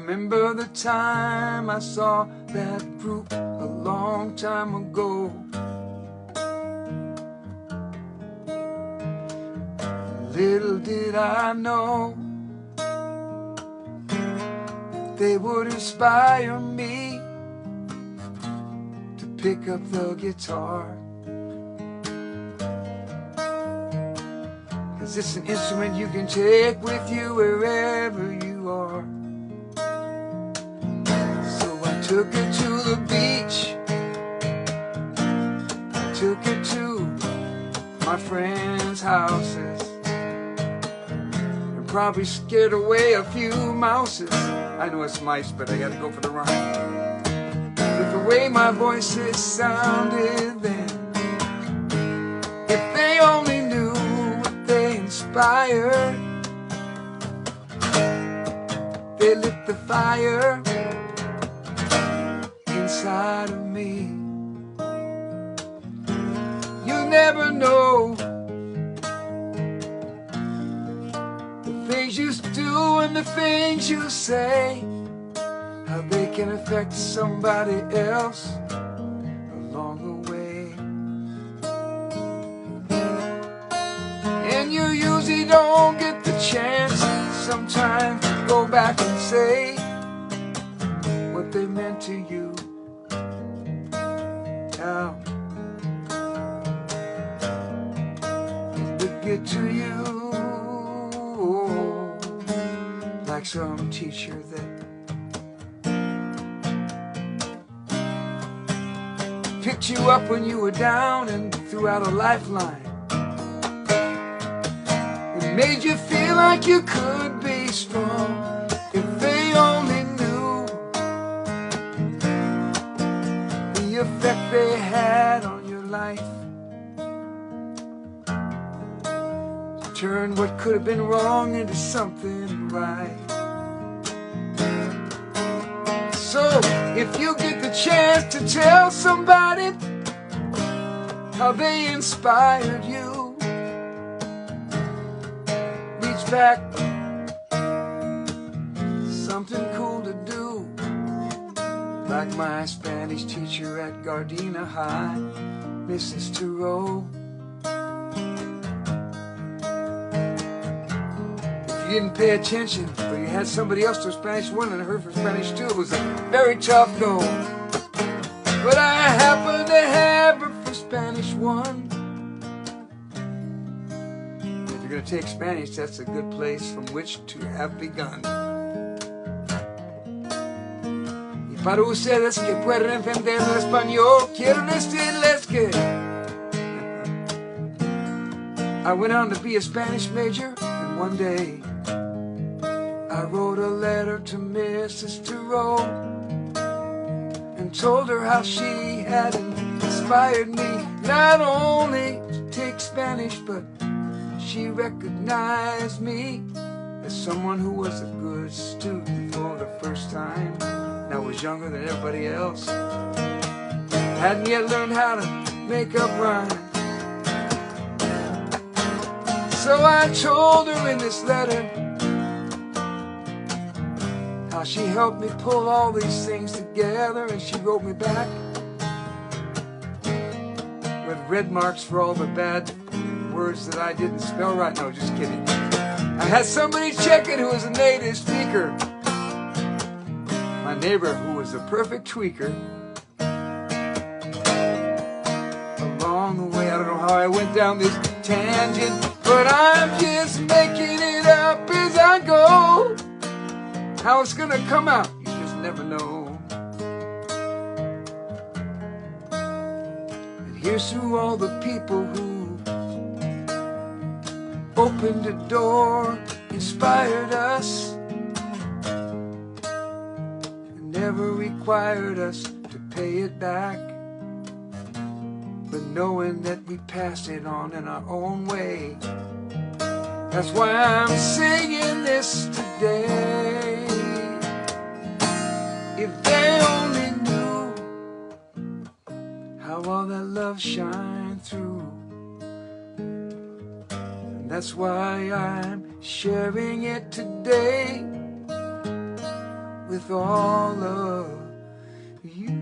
remember the time I saw that group a long time ago. Little did I know they would inspire me to pick up the guitar. 'Cause it's an instrument you can take with you wherever you are. So I took it to the beach, I took it to my friends' houses, and probably scared away a few mouses. I know it's mice, but I gotta go for the rhyme. With the way my voices sounded then, if they only knew what they inspired, they lit the fire inside of me. You never know the things you do and the things you say, how they can affect somebody else along the way. And you usually don't get the chance sometimes to go back and say what they meant to you. Now, they get to you like some teacher that picked you up when you were down and threw out a lifeline. It made you feel like you could be strong. If they only knew the effect they had on your life. Turn what could have been wrong into something right. So if you get the chance to tell somebody how they inspired you, reach back, something cool to do, like my Spanish teacher at Gardena High, Mrs. Thoreau. If you didn't pay attention, but you had somebody else to Spanish 1 and her for Spanish 2, it was a very tough go. But I happen to have her for Spanish 1. If you're going to take Spanish, that's a good place from which to have begun. Y para ustedes que pueden entender el español, quiero decirles que I went on to be a Spanish major, and one day I wrote a letter to Mrs. Thoreau and told her how she had inspired me not only to take Spanish, but she recognized me as someone who was a good student for the first time. And I was younger than everybody else, hadn't yet learned how to make up rhymes. So I told her in this letter how she helped me pull all these things together, and she wrote me back with red marks for all the bad words that I didn't spell right. No, just kidding. I had somebody check it who was a native speaker. My neighbor, who was a perfect tweaker. Along the way, I don't know how I went down this tangent, but I'm just making it up as I go. How it's gonna come out, you just never know. And here's to all the people who opened the door, inspired us, and never required us to pay it back, but knowing that we passed it on in our own way. That's why I'm singing this today. If they only knew how all that love shined through. And that's why I'm sharing it today with with all of you.